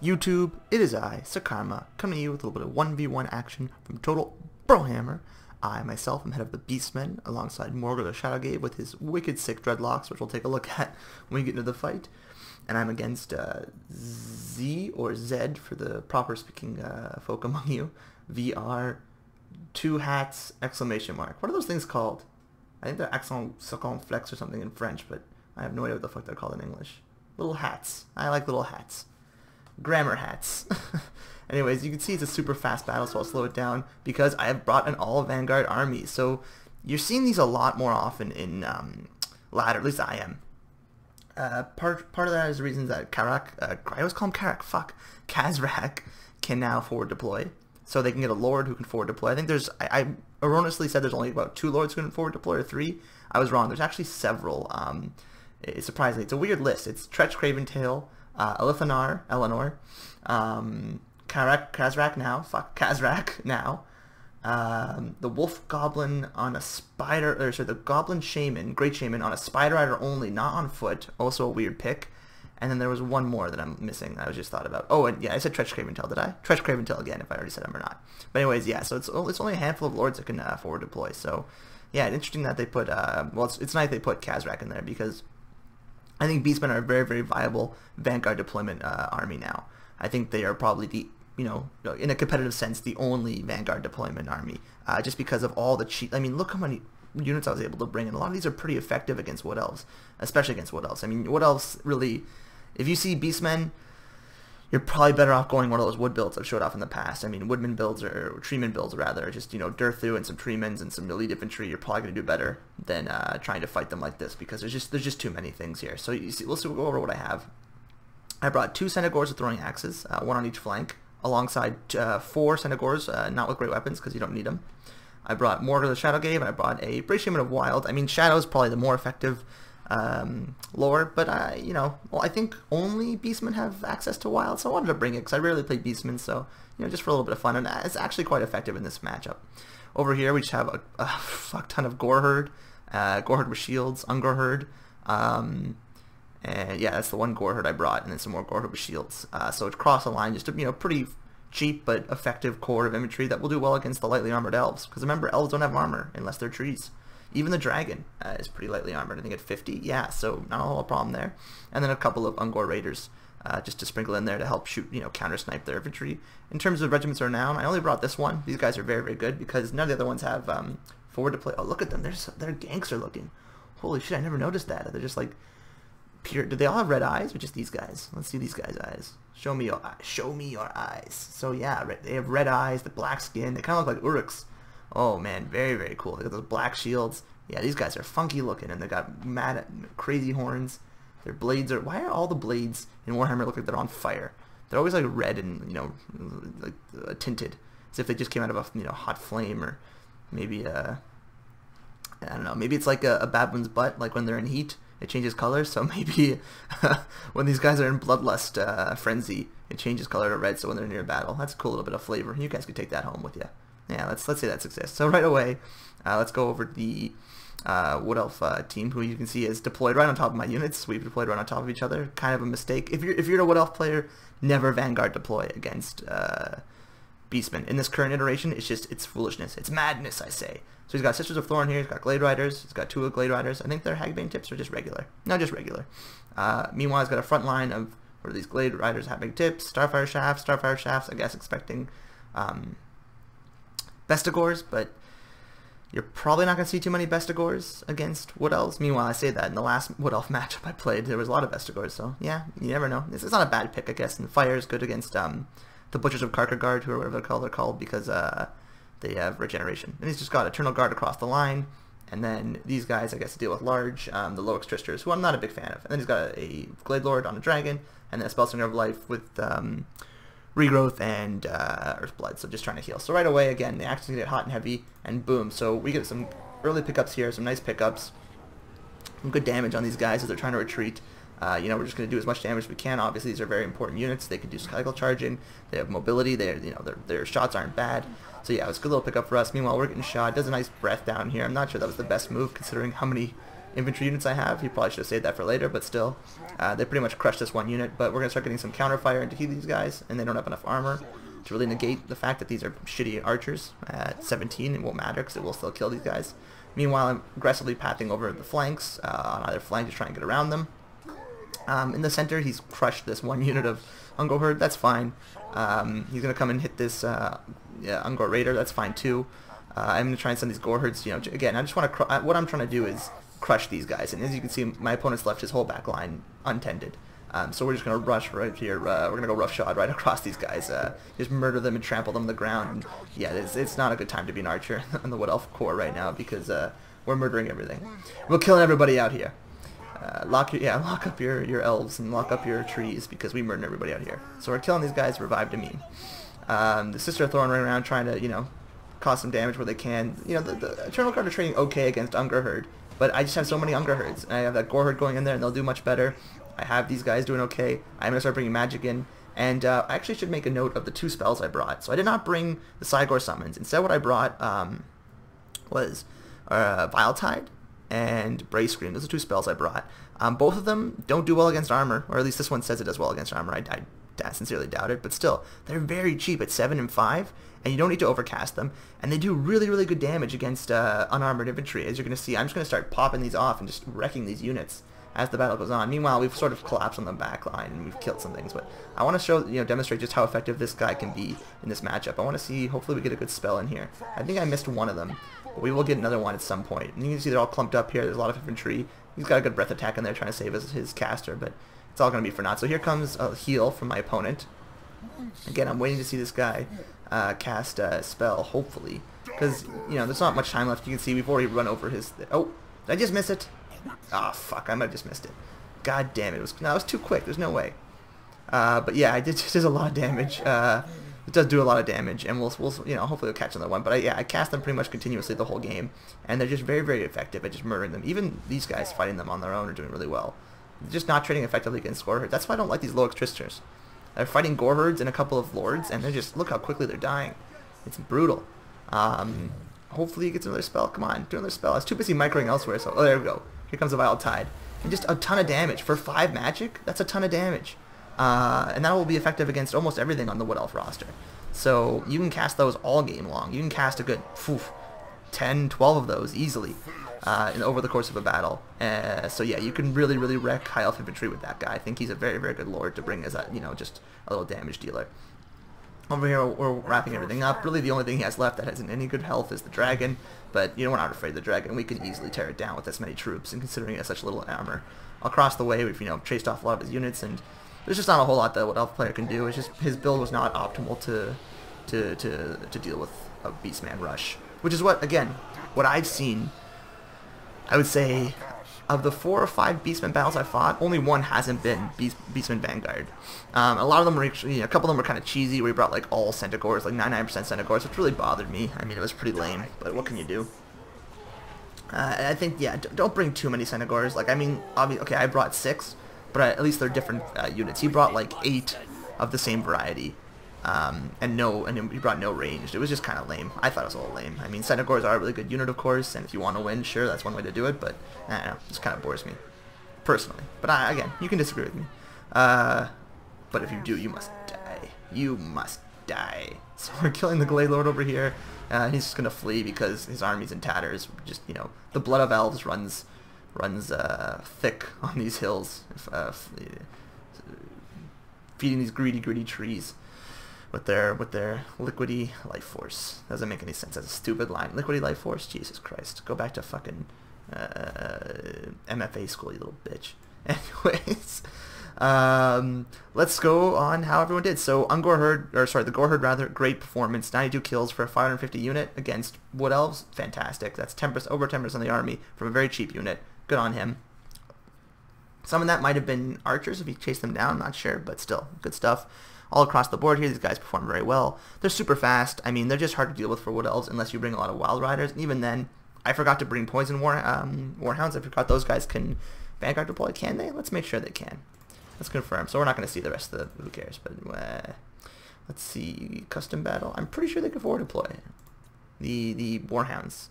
YouTube, it is I, Sakarma, coming to you with a little bit of 1v1 action from Total Brohammer. I myself am head of the Beastmen, alongside Morgan the Shadowgave with his wicked sick dreadlocks, which we'll take a look at when we get into the fight. And I'm against Z, or Zed for the proper speaking folk among you, VR, two hats, exclamation mark. What are those things called? I think they're accent circonflex or something in French, but I have no idea what the fuck they're called in English. Little hats. I like little hats. Grammar hats. Anyways, you can see it's a super fast battle, so I'll slow it down because I have brought an all Vanguard army. So you're seeing these a lot more often in ladder, at least I am. Part of that is the reason that Karak, I always call him Karak, fuck, Kazrak can now forward deploy. So they can get a Lord who can forward deploy. I think there's, I erroneously said there's only about 2 Lords who can forward deploy, or 3. I was wrong, there's actually several. Surprisingly, it's a weird list. It's Tretch Craventail, Elithanar, Eleanor, Kazrak now, the Wolf Goblin on a Spider, or sorry, the Goblin Shaman, Great Shaman on a Spider Rider only, not on foot, also a weird pick. And then there was one more that I'm missing that I was just thought about. Oh, and yeah, I said Tretch Craventail, did I? Tretch Craventail again, if I already said him or not. But anyways, yeah, so it's only a handful of Lords that can forward deploy. So, yeah, it's interesting that they put, well, it's nice they put Kazrak in there, because I think Beastmen are a very, very viable Vanguard deployment army now. I think they are probably the, you know, in a competitive sense, the only Vanguard deployment army, just because of all the cheat. I mean, look how many units I was able to bring in. A lot of these are pretty effective against Wood Elves, especially against Wood Elves. I mean, Wood Elves really, if you see Beastmen, you're probably better off going one of those wood builds I've showed off in the past. I mean, woodman builds, or treeman builds rather, just, you know, Durthu and some treemans and some elite infantry, you're probably going to do better than trying to fight them like this, because there's just too many things here. So you see, we'll go over what I have. I brought 2 Senegors with throwing axes, 1 on each flank, alongside 4 Senegors, not with great weapons, because you don't need them. I brought Morgan the Shadowgave, and I brought a Brave Shaman of Wild. I mean, Shadow is probably the more effective lore, but you know, well, I think only Beastmen have access to Wild, so I wanted to bring it because I rarely play Beastmen, so, you know, just for a little bit of fun, and it's actually quite effective in this matchup. Over here we just have a fuck ton of Goreherd, Goreherd with shields, Ungoreherd, and yeah, that's the one Goreherd I brought, and then some more Goreherd with shields. So it's cross the line, just a, you know, pretty cheap but effective core of infantry that will do well against the lightly armored elves, because remember, elves don't have armor unless they're trees. Even the dragon is pretty lightly armored, I think at 50, yeah, so not a whole problem there. And then a couple of Ungor Raiders just to sprinkle in there to help shoot, you know, counter-snipe their infantry. In terms of regiments are renown, I only brought this one. These guys are very, very good, because none of the other ones have forward deploy. Oh, look at them, they're gangster looking. Holy shit, I never noticed that. They're just like pure. Do they all have red eyes, or just these guys? Let's see these guys' eyes. Show me your eyes. Show me your eyes. So yeah, they have red eyes, the black skin. They kind of look like Uruks. Oh man, very, very cool. They got those black shields. Yeah, these guys are funky looking, and they got mad, crazy horns. Their blades are. Why are all the blades in Warhammer look like they're on fire? They're always like red and, you know, like tinted, as if they just came out of a, you know, hot flame, or maybe I don't know. Maybe it's like a baboon's butt, like when they're in heat, it changes color. So maybe when these guys are in bloodlust frenzy, it changes color to red. So when they're near battle, that's a cool little bit of flavor. You guys could take that home with you. Yeah, let's say that's success. So right away, let's go over the Wood Elf team, who you can see is deployed right on top of my units. We've deployed right on top of each other. Kind of a mistake. If you're a Wood Elf player, never Vanguard deploy against Beastmen. In this current iteration, it's foolishness. It's madness, I say. So he's got Sisters of Thorn here. He's got Glade Riders. He's got 2 Glade Riders. I think they're Hagbane tips, or just regular. No, just regular. Meanwhile, he's got a front line of, what are these Glade Riders having tips? Starfire Shafts, I guess, expecting Bestigors, but you're probably not going to see too many Bestigors against Wood Elves. Meanwhile, I say that in the last Wood Elf matchup I played, there was a lot of Bestigors, so yeah, you never know. It's not a bad pick, I guess, and Fire is good against the Butchers of Karkagard, who, or whatever they're called, because they have regeneration. And he's just got Eternal Guard across the line, and then these guys, I guess, deal with large, the Loex Tristers, who I'm not a big fan of. And then he's got a Glade Lord on a Dragon, and then a Spellslinger of Life with Regrowth and Earthblood, so just trying to heal. So right away, again, the actions get hot and heavy, and boom. So we get some early pickups here, some nice pickups, some good damage on these guys as they're trying to retreat. You know, we're just going to do as much damage as we can. Obviously, these are very important units. They can do cycle charging. They have mobility. You know, their shots aren't bad. So yeah, it was a good little pickup for us. Meanwhile, we're getting shot. Does a nice breath down here. I'm not sure that was the best move, considering how many infantry units I have. He probably should have saved that for later, but still. They pretty much crushed this one unit, but we're going to start getting some counterfire into these guys, and they don't have enough armor to really negate the fact that these are shitty archers. At 17, it won't matter because it will still kill these guys. Meanwhile, I'm aggressively pathing over the flanks, on either flank to try and get around them. In the center, he's crushed this one unit of Ungor Herd. That's fine. He's going to come and hit this Ungor Raider. That's fine too. I'm going to try and send these Gore Herds. You know, again, I just want to. What I'm trying to do is crush these guys. And as you can see, my opponent's left his whole back line untended. So we're just going to rush right here. We're going to go roughshod right across these guys. Just murder them and trample them to the ground. And yeah, it's not a good time to be an archer in the Wood Elf Corps right now because we're murdering everything. We're killing everybody out here. Lock up your elves and lock up your trees because we murdered everybody out here. So we're killing these guys, revived to mean. The Sister are throwing right around trying to, you know, cause some damage where they can. You know, the Eternal Guard are trading okay against Ungor Herd, but I just have so many Ungor Herds. I have that Gore Herd going in there and they'll do much better. I have these guys doing okay. I'm going to start bringing magic in. And I actually should make a note of the 2 spells I brought. So I did not bring the Cygor summons. Instead what I brought was Vile Tide and Brave Scream. Those are 2 spells I brought. Both of them don't do well against armor, or at least this one says it does well against armor. I sincerely doubt it, but still, they're very cheap at 7 and 5, and you don't need to overcast them, and they do really, really good damage against unarmored infantry. As you're going to see, I'm just going to start popping these off and just wrecking these units as the battle goes on. Meanwhile, we've sort of collapsed on the back line, and we've killed some things, but I want to show, demonstrate just how effective this guy can be in this matchup. I want to see, hopefully we get a good spell in here. I think I missed one of them, but we will get another one at some point. And you can see they're all clumped up here. There's a lot of infantry. He's got a good breath attack in there trying to save his caster, but it's all going to be for naught. So here comes a heal from my opponent. Again, I'm waiting to see this guy cast a spell, hopefully, because, there's not much time left. You can see we've already run over his... Oh, did I just miss it? Ah, fuck, I might have just missed it. God damn it. It was too quick. There's no way. But yeah, it does a lot of damage. It does do a lot of damage, and we'll hopefully we'll catch another one. But I cast them pretty much continuously the whole game, and they're just very, very effective at just murdering them. Even these guys fighting them on their own are doing really well. They're just not trading effectively against Gore Herds. That's why I don't like these low Tristers. They're fighting Gore Herds and a couple of Lords, and they're just, look how quickly they're dying. It's brutal. Hopefully he gets another spell. Come on, do another spell. I was too busy microing elsewhere, so, oh, there we go. Here comes a Vile Tide. And just a ton of damage. For 5 magic, that's a ton of damage. And that will be effective against almost everything on the Wood Elf roster. So you can cast those all game long. You can cast a good 10, 12 of those easily over the course of a battle. So yeah, you can really, really wreck high elf infantry with that guy. I think he's a very, very good lord to bring as a, just a little damage dealer. Over here, we're wrapping everything up. Really, the only thing he has left that has any good health is the dragon. But, we're not afraid of the dragon. We can easily tear it down with this many troops, and considering it has such little armor. Across the way, we've, chased off a lot of his units, and there's just not a whole lot that what elf player can do. It's just his build was not optimal to deal with a Beastman rush. Which is what, again, what I've seen, I would say, of the 4 or 5 Beastman battles I fought, only one hasn't been Beastman Vanguard. A lot of them were actually, a couple of them were kind of cheesy, where we brought like all Centaurs, like 99% Centaurs, which really bothered me. I mean, it was pretty lame, but what can you do? I think, yeah, don't bring too many Centaurs. Like, I mean, obviously, okay, I brought 6, but at least they're different units. He brought like 8 of the same variety, and he brought no ranged. It was just kind of lame. I thought it was a little lame. I mean, Centaurs are a really good unit, of course, and if you want to win, sure, that's one way to do it, but I don't know, it just kind of bores me, personally. But again, you can disagree with me. But if you do, you must die. You must die. So we're killing the Glade Lord over here. He's just gonna flee because his army's in tatters. Just, the blood of elves runs thick on these hills, feeding these greedy trees with their liquidy life force. Doesn't make any sense. That's a stupid line. Liquidy life force? Jesus Christ. Go back to fucking MFA school, you little bitch. Anyways, let's go on how everyone did. So the Gore Herd rather, great performance. 92 kills for a 550 unit against Wood Elves. Fantastic. That's 10%, over 10% of the army from a very cheap unit. Good on him. Some of that might have been archers if he chased them down, not sure, but still, good stuff. All across the board here, these guys perform very well. They're super fast. I mean, they're just hard to deal with for Wood Elves unless you bring a lot of Wild Riders. And even then, I forgot to bring Poison Warhounds. I forgot those guys can Vanguard deploy. Can they? Let's make sure they can. Let's confirm. So we're not going to see the rest of the... Who cares? But let's see. Custom battle. I'm pretty sure they can forward deploy the Warhounds.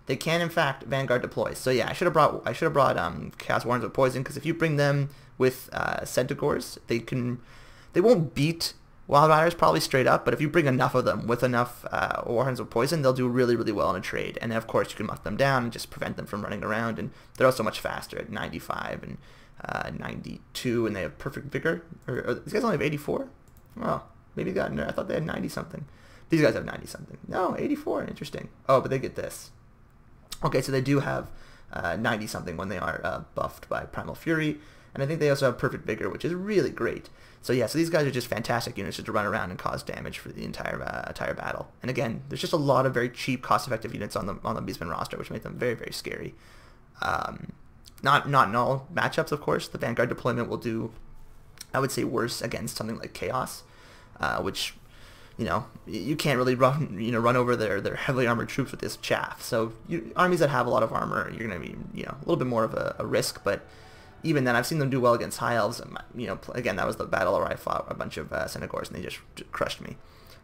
they can in fact Vanguard deploy. So yeah, I should have brought Chaos Warrens with poison, because if you bring them with Centaurs, they won't beat Wild Riders probably straight up, but if you bring enough of them with enough Warhorns with poison, they'll do really, really well in a trade. And then, of course, you can muck them down and just prevent them from running around. And they're also much faster at 95 and 92, and they have perfect vigor. Or these guys only have 84? Oh, maybe I thought they had 90 something. These guys have 90 something. No, 84. Interesting. Oh, but they get this. Okay, so they do have 90 something when they are buffed by Primal Fury. And I think they also have perfect vigor, which is really great. So yeah, so these guys are just fantastic units just to run around and cause damage for the entire battle. And again, there's just a lot of very cheap, cost-effective units on the Beastman roster, which make them very, very scary. Not in all matchups, of course. The Vanguard deployment will do, I would say, worse against something like Chaos, which, you know, you can't really run over their heavily armored troops with this chaff. So armies that have a lot of armor, you're going to be, you know, a little bit more of a risk, but even then, I've seen them do well against High Elves. You know, again, that was the battle where I fought a bunch of Centaurs, and they just crushed me.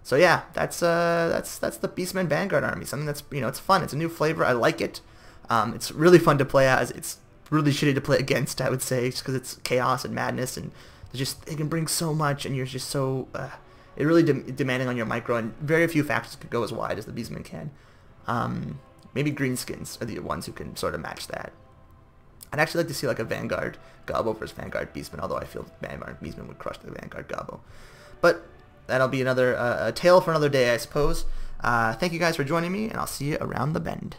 So yeah, that's the Beastman Vanguard army. Something that's, you know, it's fun. It's a new flavor. I like it. It's really fun to play as. It's really shitty to play against, I would say, just because it's chaos and madness, and they can bring so much, and you're just so it really demanding on your micro, and very few factions could go as wide as the Beastman can. Maybe Greenskins are the ones who can sort of match that. I'd actually like to see like a Vanguard Gobbo versus Vanguard Beastman, although I feel Vanguard Beastman would crush the Vanguard Gobbo. But that'll be another a tale for another day, I suppose. Thank you guys for joining me, and I'll see you around the bend.